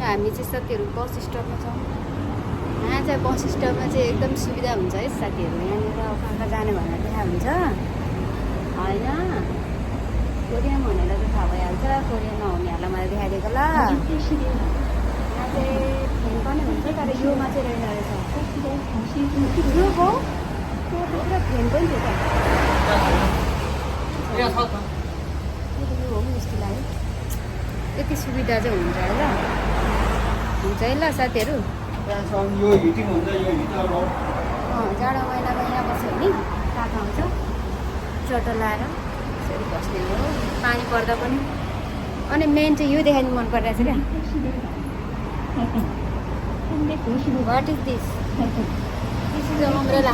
हामी चाहिँ साथीहरू बस स्टपमा छौँ। यहाँ चाहिँ बस स्टपमा चाहिँ एकदम सुविधा हुन्छ है साथीहरू। यहाँनिर कहाँ कहाँ जाने भनेर थाहा हुन्छ होइन। कोरियन भनेर चाहिँ थाहा भइहाल्छ। कोरियन नहुनेहरूलाई मैले देखाइदिएको ल। यहाँ चाहिँ फ्यान पनि हुन्छ तर योमा चाहिँ रहेन रहेछ। यो हो पुरा फ्यान पनि थियो त। यो हो जस्तो लाग्यो। यति सुविधा चाहिँ हुन्छ है ल। हुन्छ है ल साथीहरू। यो हिटिङ हुन्छ यो हिटर हो। जाडो महिनामा यहाँ बस्यो भने तातो हुन्छ। चटो लाएर यसरी बस्ने हो पानी पर्दा पनि। अनि मेन चाहिँ यो देखाउनु मन परिरहेको छ क्या। What is this? This is umbrella.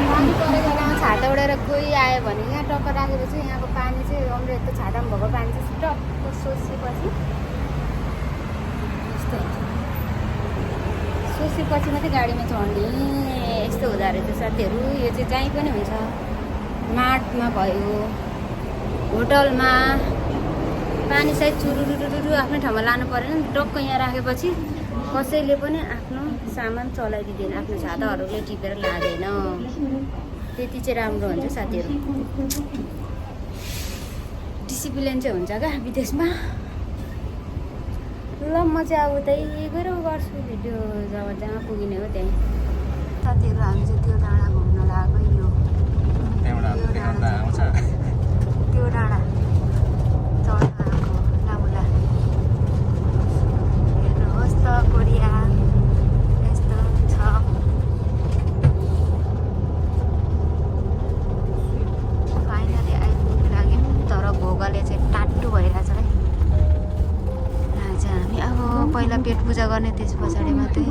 पानी परेको बेलामा छाता उडेर कोही आयो भने यहाँ टक्कर राखेपछि यहाँको पानी चाहिँ अम्ब्रेला त छातामा भएको पानी चाहिँ टक्क सोसेपछि यस्तो हुन्छ। सोसेपछि मात्रै गाडीमा चढ्ने यस्तो हुँदो रहेछ साथीहरू। यो चाहिँ जहीँ पनि हुन्छ। मार्टमा भयो, होटलमा पानी सायद चुरुरुरुरु आफ्नै ठाउँमा लानु परेन। टक्क यहाँ राखेपछि कसैले पनि आफ्नो सामान चलाइदिँदैन। आफ्नो छाताहरूले टिपेर लाँदैन। त्यति चाहिँ राम्रो हुन्छ साथीहरू। डिसिप्लिन चाहिँ हुन्छ क्या विदेशमा। ल म चाहिँ अब त्यही गएर गर्छु भिडियो जब जहाँ पुगिने हो त्यहीँ। साथीहरू हामी चाहिँ त्यो डाँडा घुम्न लागेको। त्यो डाँडा चढ्न आएको लामुला। हेर्नुहोस् त कोरिया यस्तो छ। फाइनली आइपुग्यौँ तर भोगले चाहिँ टाट्टु भइरहेछ है। हामी अब पहिला पेट पूजा गर्ने त्यस पछाडि मात्रै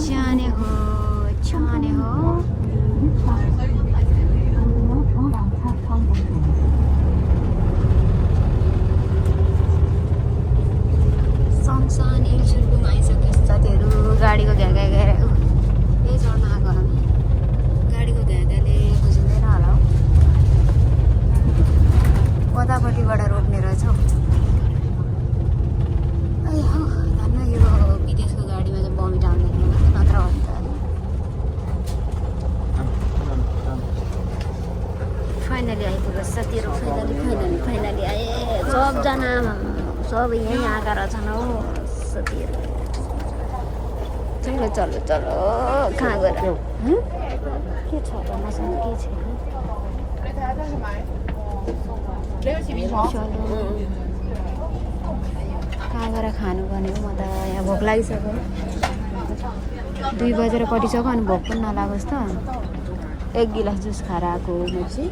जाने हो। सङसान इल्चुलुम आइसक्यो साथीहरू। गाडीको घ्यागा यही चढ्न आएको हामी। गाडीको घ्यागाले बुझिँदैन होला हौ। कतापट्टिबाट रोक्ने रहेछ हौ। धन्न यो विदेशको गाडीमा चाहिँ बमिट आउँदैन नत्र हो नि त। फाइनली आइपुग्यो साथीहरू। फाइनली आए। सबजना सब यहीँ आएका रहेछन् हौ साथीहरू। चलो कहाँ गएर के छ त मसँग के छैन। कहाँ गएर खानुपर्ने हो। म त यहाँ भोक लागिसक्यो। 2 बजेर कटिसक्यो अनि भोक पनि नलागोस् त। 1 गिलास जुस खाएर आएको म चाहिँ।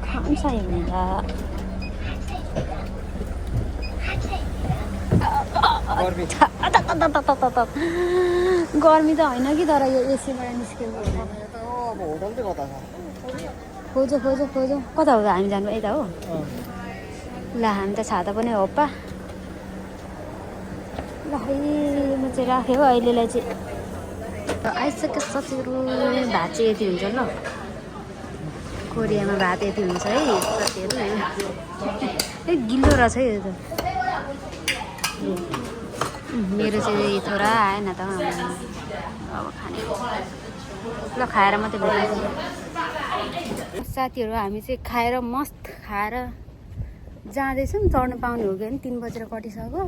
खान्छ हेर्दा गर्मी त होइन कि तर यो एसीबाट निस्केको खोजो कता हो हामी जानु यता हो। ल हामी त छाता पनि होप्पा। ल है म चाहिँ राखेँ हो अहिलेलाई चाहिँ। आइसक्यो साथीहरू। भात चाहिँ यति हुन्छ ल। कोरियामा भात यति हुन्छ है साथीहरू। गिलो रहेछ है यो त। मेरो चाहिँ थोडा आएन त अब खाने। ल खाएर मात्रै भेट्छ साथीहरू। हामी चाहिँ खाएर मस्त खाएर जाँदैछौँ। चढ्नु पाउने हो कि 3 बजेर कटिसक्यो।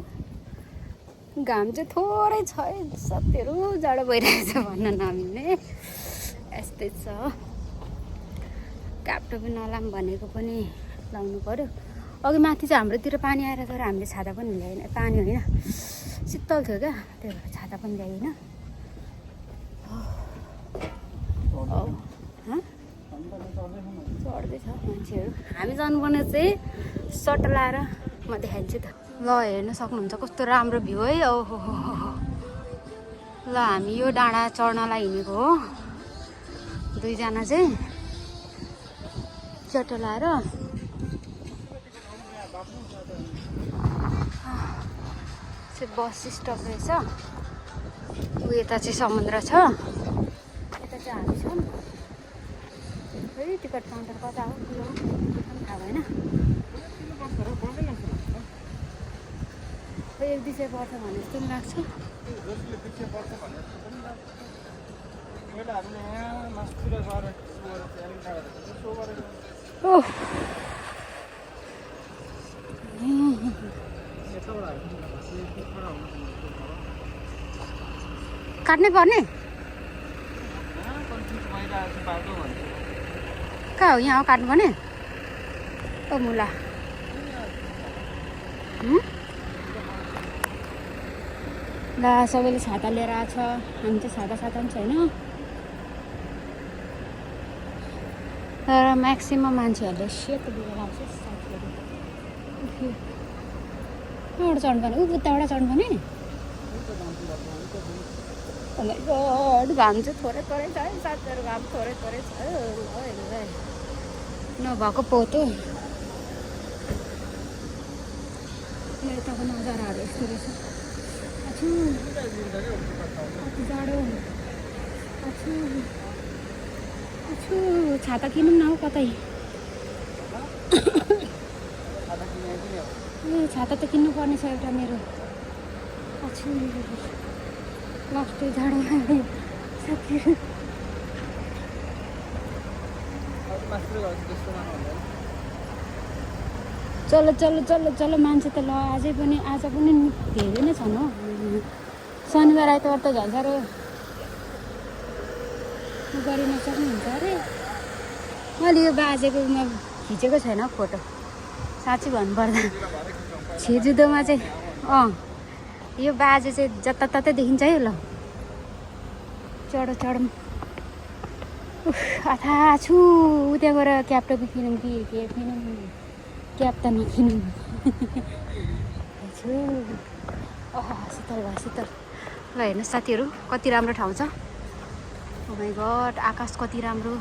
घाम चाहिँ थोरै छ है साथीहरू। जाडो भइरहेछ भन्न नमिल्ने यस्तै छ। कापटोपी नलाम भनेको पनि लाउनु पर्यो। अघि माथि चाहिँ हाम्रोतिर पानी आएर तर हामीले छाता पनि ल्याएन। पानी होइन शीतल थियो क्या त्यही भएर छाता पनि ल्याएन। चढ्दैछ मान्छेहरू। हामी जानुपर्ने चाहिँ सट लाएर म देखाइदिन्छु त। ल हेर्न सक्नुहुन्छ कस्तो राम्रो भ्यू है। ओहो ल हामी यो डाँडा चढ्नलाई हिँडेको हो। 2 जना चाहिँ चट्ट लाएर बस स्टप रहेछ। यता चाहिँ समुद्र छ। यता चाहिँ हामी छौँ। टिकट काउन्टर कता हो? होइन 1-2 सय पर्छ भने जस्तो पनि लाग्छ ओह काट्नै पर्ने कहाँ हो यहाँ हो काट्नुपर्ने ओ मुला ल सबैले छाता लिएर आएको छ हामी चाहिँ छाता पनि छैन तर म्याक्सिमम मान्छेहरूले सेतो लुगा लाउँछ साथीहरू कहाँबाट चढ्नुपर्ने उताबाट चढ्नुपर्ने गड घाम चाहिँ थोरै थोरै छ है साथीहरू घाम थोरै थोरै छ नभएको पोतो यताको नजाराहरू यस्तो रहेछ जाडो छाता किनौँ न हौ कतै छाता त किन्नु पर्ने छ एउटा मेरो लास्ट जाडो साथीहरू चलो चलो चलो चलो मान्छे त ल आज पनि धेरै नै छन् हो शनिबार आइतबार त झन् साह्रो गरिन सक्नुहुन्छ अरे मैले यो बाजेकोमा खिचेको छैन फोटो साँच्चै भन्नुपर्दा छेजुदोमा चाहिँ यो बाजे चाहिँ जताततै देखिन्छ है ल चढो आथा छु उता गएर क्याप टोपी किनौँ कि के किनौँ क्याप त नकिनौँ छु शीतल भयो शीतल ल हेर्नुहोस् साथीहरू कति राम्रो ठाउँ छ ओ माइ गड आकाश कति राम्रो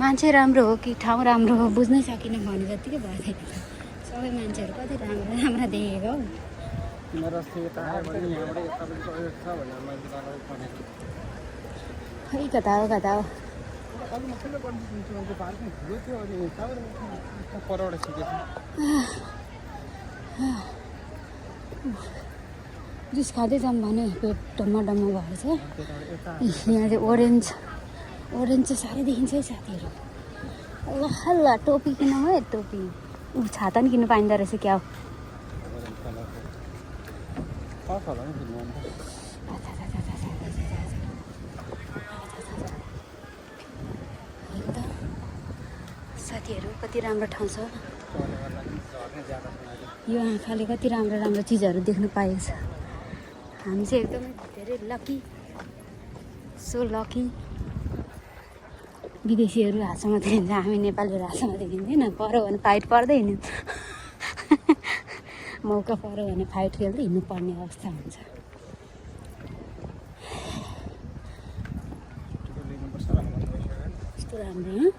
मान्छे राम्रो हो कि ठाउँ राम्रो हो बुझ्नै सकिनँ भने जत्तिकै भयो सबै मान्छेहरू कति राम्रो देखेको हौ खै कता हो जुस खाँदै जाऊँ भने पेट डम्मा भएको छ यहाँ चाहिँ ओरेन्ज चाहिँ साह्रै देखिन्छ है साथीहरू ल टोपी किनौँ है टोपी छाता नि किन्नु पाइँदो रहेछ क्या हो साथीहरू कति राम्रो ठाउँ छ यो आँखाले कति राम्रो चिजहरू देख्नु पाएको छ हामी चाहिँ एकदमै धेरै लकी सो लकी विदेशीहरू हातसँग देखिन्छ हामी नेपालीहरू हातसँग देखिँदैन पऱ्यो भने फाइट पर्दै हिँड्नु मौका पऱ्यो भने फाइट खेल्दै हिँड्नु पर्ने अवस्था हुन्छ यस्तो राम्रो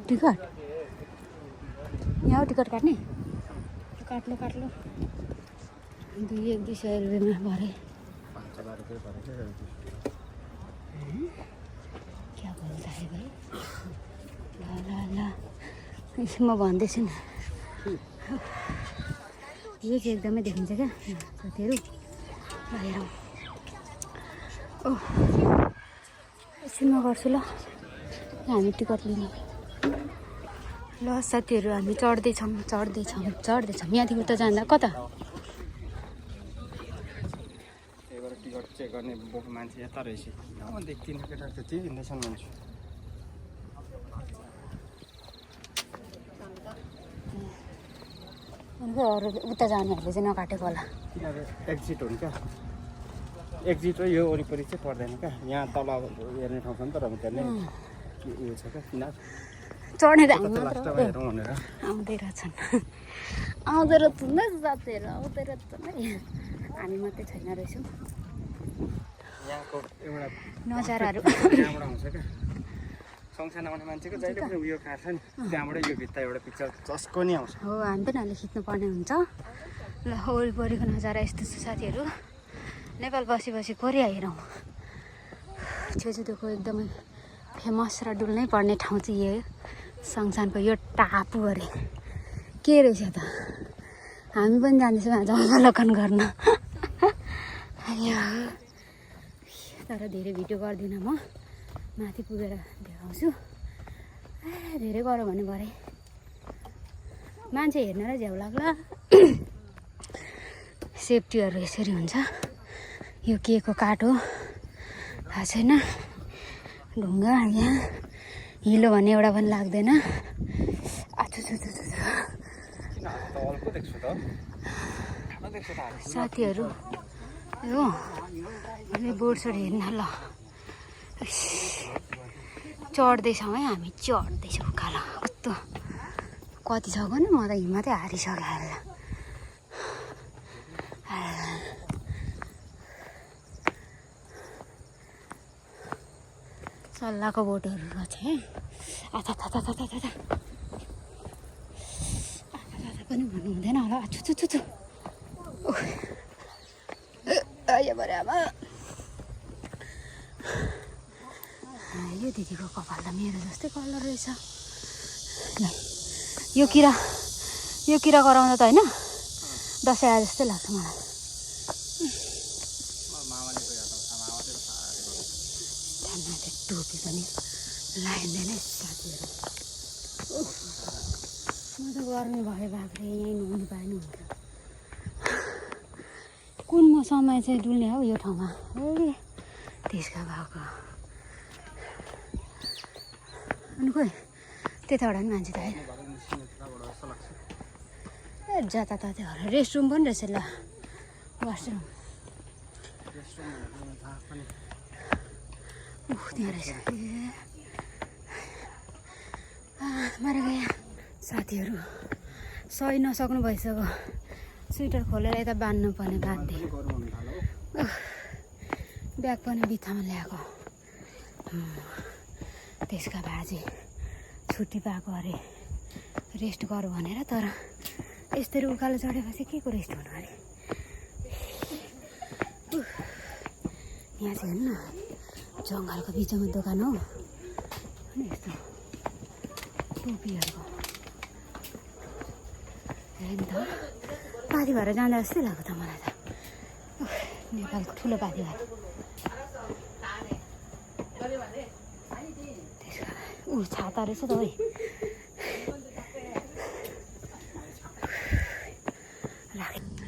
टिकट यहाँ टिकट काट्ने काट्लो 200 रुपियाँमा भरे क्या बोल्दा है भाइ ल म भन्दैछु नि यो चाहिँ एकदमै देखिन्छ क्या साथीहरू हेरौँ एकछिनमा गर्छु ल हामी टिकट लिने ल साथीहरू हामी चढ्दैछौँ यहाँदेखि उता जाँदा कता टिकट चेक गर्ने मान्छे यता रहेछ देख्दिनँ केटाहरू त त्यही हिँड्दैछन् मान्छे अरू उता जानेहरूले चाहिँ नकाटेको होला किनभने एक्जिट हुन्छ क्या एक्जिट र यो वरिपरि चाहिँ पर्दैन क्या यहाँ तल हेर्ने ठाउँ छ नि तर त्यहाँ उयो छ क्या किन चढेर हेरौँ भनेर आउँदै रहेछन् साथीहरू आउँदै रहेछन् है हामी मात्रै छैन रहेछौँ यहाँको एउटा नजाराहरू यहाँबाट आउँछ क्या सँगसँगै आउने मान्छेको जहिले पनि उयो काट्छ नि त्यहाँबाट यो भित्ता एउटा पिक्चर जसको नि आउँछ हो हामी पनि अहिले खिच्नुपर्ने हुन्छ ल वरिपरिको नजारा यस्तो छ साथीहरू नेपाल बसी कोरिया हेरौँ छेजुदोको एकदमै फेमस र डुल्नै पर्ने ठाउँ चाहिँ यो सङसानको यो टापु अरे के रहेछ त हामी पनि जाँदैछौँ आज अवलोकन गर्न तर धेरै भिडियो गर्दिनँ म माथि पुगेर देखाउँछु धेरै गऱ्यो भने भरे मान्छे हेर्न र झ्याउ लाग्ला सेफ्टीहरू यसरी हुन्छ यो के को काठ हो थाहा छैन ढुङ्गा यहाँ हिलो भन्ने एउटा पनि लाग्दैन साथीहरू हो बोर्डसोड हेर्न ल चढ्दैछौँ है हामी चढ्दैछौँ उकालो कस्तो कति छ भने म त हिम्मतै हारिसकेँ सल्लाहको बोटहरू रहेछ है आथा पनि भन्नु हुँदैन होला छु बराबर यो दिदीको कपाल त मेरो जस्तै कलर रहेछ यो किरा कराउँदा त होइन दसैँ आए जस्तै लाग्छ मलाई टोपी पनि लगाइँदैन साथीहरू म त गर्नु भयो बाख्रे यहीँ नुहाउनु पाएन हुन्छ कुन म समय चाहिँ डुल्ने हो यो ठाउँमा ए त्यसका भएको अनि खोइ त्यताबाट पनि मान्छे त आयो ए जताततै होला रेस्टरुम पनि रहेछ ल वासरुम त्यहाँ रहेछ ए मरे गयो साथीहरू सही नसक्नु भइसक्यो स्वेटर खोलेर यता बाँध्नु पर्ने बाध्य ब्याग पनि बित्थामा ल्याएको त्यसका बाजे छुट्टी पाएको अरे रेस्ट गरौँ भनेर तर यस्तरी उकालो चढेपछि के को रेस्ट हुनु अरे यहाँ चाहिँ हेर्नु जङ्गलको बिचमा दोकान हो अनि यस्तो टोपीहरूको हेर्नु त पाथी भएर जाँदा जस्तै लाग्यो त मलाई त नेपालको ठुलो पाथी भएर त्यसको छाता रहेछ त है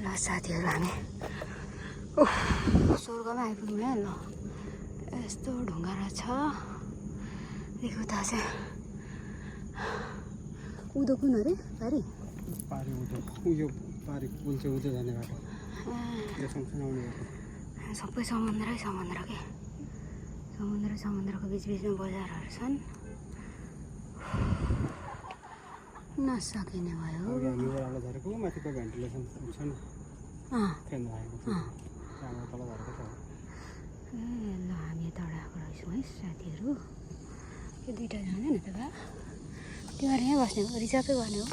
ल साथीहरू हामी स्वर्गमा आइपुग्नु है ल यस्तो ढुङ्गा रहेछ देखो त चाहिँ उदो कुन अरे पारी जाने बाटो सबै समुद्रै समुद्र के समुद्रको बिचबिचमा बजारहरू छन् नसकिने भयो ल हामी यताबाट आएको रहेछौँ है साथीहरू यो दुइटा जाँदैन त बा त्यो यहीँ बस्ने हो रिजर्भै गर्ने हो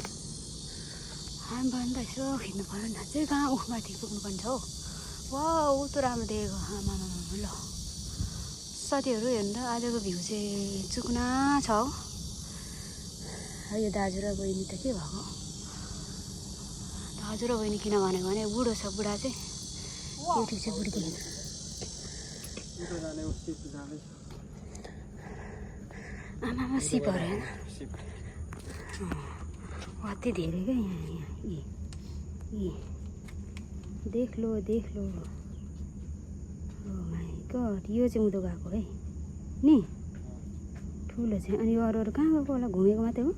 हामी पनि त यसो खिच्नु पऱ्यो नि चाहिँ कहाँ माथि पुग्नुपर्ने छ हौ वा ऊ त राम्रो देखेको आमा ल साथीहरू हेर्नु त आजको भ्यू चाहिँ चुक्ना छ हौ यो दाजु र बहिनी त के भएको दाजु र बहिनी किन भनेको भने बुढो छ बुढा चाहिँ केटी चाहिँ बुढी देखेन आमामा सिपहरू होइन कति धेरै क्या यहाँ देख लो ओ माइ गड यो चाहिँ उँधो गएको है नि ठुलो चाहिँ अनि अरू कहाँ गएको होला घुमेको मात्रै हो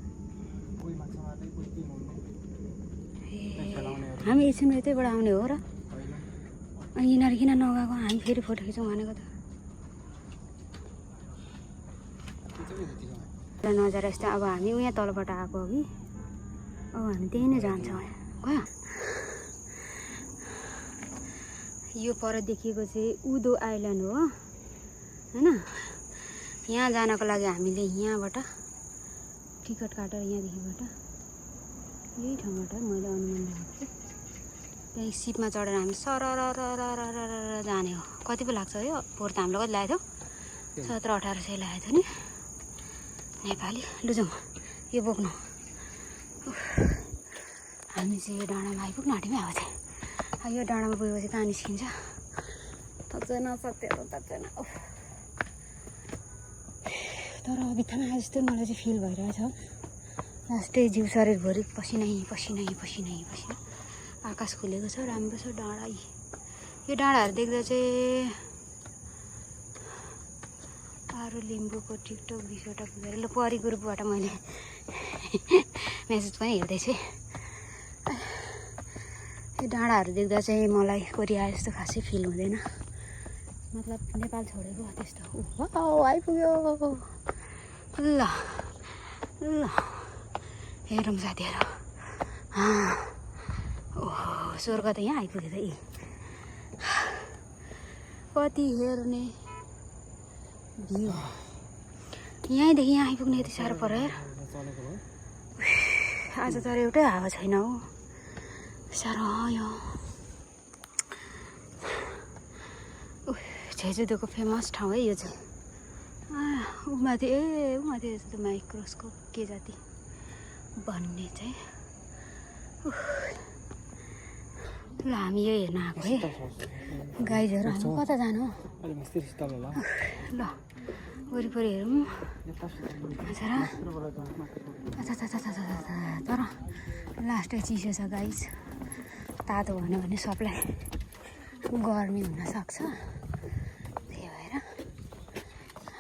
हामी एकछिन यतैबाट आउने हो र अनि यिनीहरू किन नगएको हामी फेरि फोटो खिचौँ भनेको त नजारा यस्तो अब हामी उहाँ तलबाट आएको हो कि अब हामी त्यही नै जान्छौँ गयो यो पर देखिएको चाहिँ उदो आइल्यान्ड हो होइन यहाँ जानको लागि हामीले यहाँबाट टिकट काटेर यहाँदेखिबाट यही ठाउँबाट मैले अनुमान लगाएको छु त्यही सिपमा चढेर हामी सरर जाने हो कति पो लाग्छ यो पोहोर त हामीलाई कति लागेको थियो 1700-1800 लागेको थियो नि नेपाली लु जाउँ यो बोक्नु हामी चाहिँ यो डाँडामा आइपुग्नु आँट्यौँ अब चाहिँ यो डाँडामा पुगेपछि कहाँ निस्किन्छ सक्दैन तर बित्थामा आए जस्तो मलाई चाहिँ फिल भइरहेछ लास्टै जिउ शरीरभरि पसिनै आकाश खुलेको छ राम्रो छ डाँडा यो डाँडाहरू देख्दा चाहिँ आरो लिम्बूको टिकटक 20वटा पुगेर ल परी ग्रुपबाट मैले मेसेज पनि हेर्दैछु यो डाँडाहरू देख्दा चाहिँ मलाई कोरिया जस्तो खासै फिल हुँदैन मतलब नेपाल छोडेको त्यस्तो आइपुग्यो ल हेरौँ साथीहरू ओहो स्वर्ग त यहाँ आइपुग्यो त कति हेर्ने भ्यू यहीँदेखि यहाँ आइपुग्ने यति साह्रो पर्यो आज तर एउटै हावा छैन हौ साह्रो यो छेजुदोको फेमस ठाउँ है यो चाहिँ उमाथि यस्तो माइक्रोस्कोप के जाति भन्ने चाहिँ ल हामी यो हेर्न आएको है गाइजहरू हामी कता जानु ल वरिपरि हेरौँ तर लास्टै चिसो छ गाइज तातो भन्यो भने सबलाई गर्मी हुनसक्छ त्यही भएर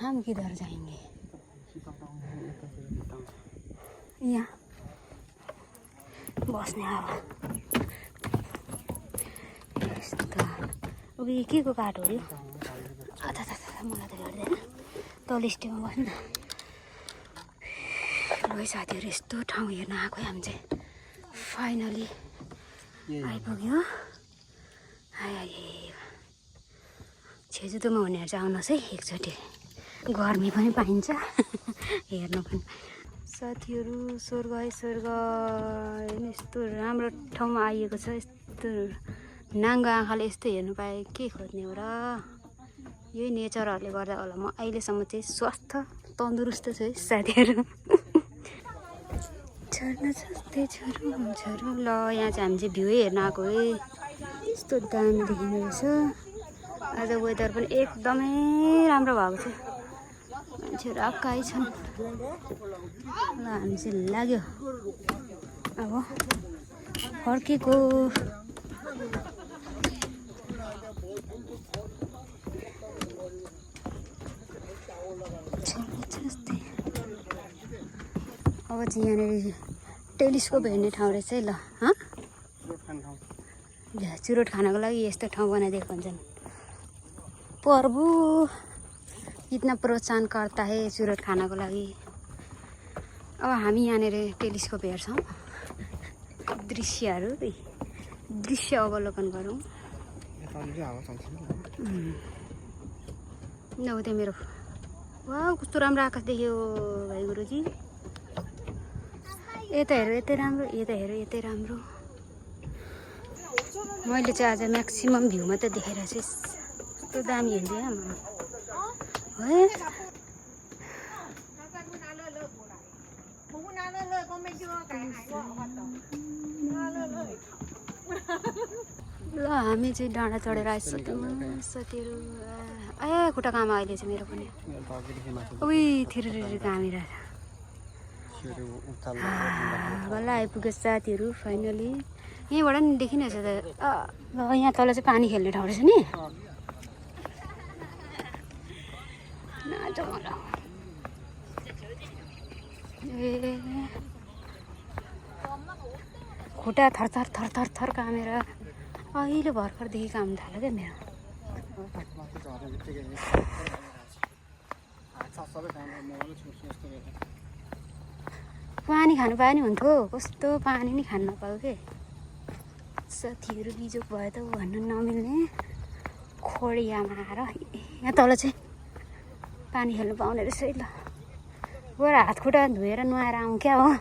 हम किधर जाएंगे यहाँ बस्ने हावा यस्तो अब यो के को काठ हो यो मलाई त हेर्दैन तल स्टेमा बस्नु न ल साथीहरू यस्तो ठाउँ हेर्न आएको हामी चाहिँ फाइनली आइपुग्यो छेजुदोमा हुनेहरू चाहिँ आउनुहोस् है एकचोटि गर्मी पनि पाइन्छ हेर्नु पनि साथीहरू स्वर्ग यस्तो राम्रो ठाउँमा आइएको छ यस्तो नाङ्गो आँखाले यस्तो हेर्नु पाए के खोज्ने हो र यही नेचरहरूले गर्दा होला म अहिलेसम्म चाहिँ स्वस्थ तन्दुरुस्त छु है साथीहरू ल यहाँ चाहिँ हामी चाहिँ भ्यू हेर्न आएको है यस्तो दामी देखिँदो रहेछ आज वेदर पनि एकदमै राम्रो भएको छ मान्छेहरू आएकै छन् ल हामी चाहिँ लाग्यो अब फर्केको अब चाहिँ यहाँनिर टेलिस्कोप हेर्ने ठाउँ रहेछ है ल चुरोट खानको लागि यस्तो ठाउँ बनाइदिएको हुन्छन् प्रभु कितना प्रोत्साहन करता है चुरोट खानको लागि अब हामी यहाँनिर टेलिस्कोप हेर्छौँ दृश्य अवलोकन गरौँ नहुँदै मेरो वा कस्तो राम्रो आकाश देख्यो भाइ गुरुजी यता हेर यतै राम्रो यतै राम्रो मैले चाहिँ आज म्याक्सिमम भ्यू मात्रै देखेर चाहिँ कस्तो दामी हुन्छ है ल हामी चाहिँ डाँडा चढेर आइसक्यौँ साथीहरू खुट्टा काम अहिले चाहिँ मेरो पनि उही थिरी कामिरहेछ बल्ल आइपुग्यो साथीहरू फाइनली यहीँबाट नि देखिरहेछ त ल यहाँ तल चाहिँ पानी खेल्ने ठाउँ रहेछ नि ए खुट्टा थर कामेर अहिले भर्खरदेखि काम थाल्यो क्या मेरो पानी खानु पाए नि हुन्थ्यो कस्तो पानी नि खानु नपायो के साथीहरू बिजोक भयो त भन्नु नमिल्ने खोडियामा आएर यहाँ तल चाहिँ पानी खेल्नु पाउने रहेछ है ल गएर हात खुट्टा धोएर नुहाएर आउँ क्या हो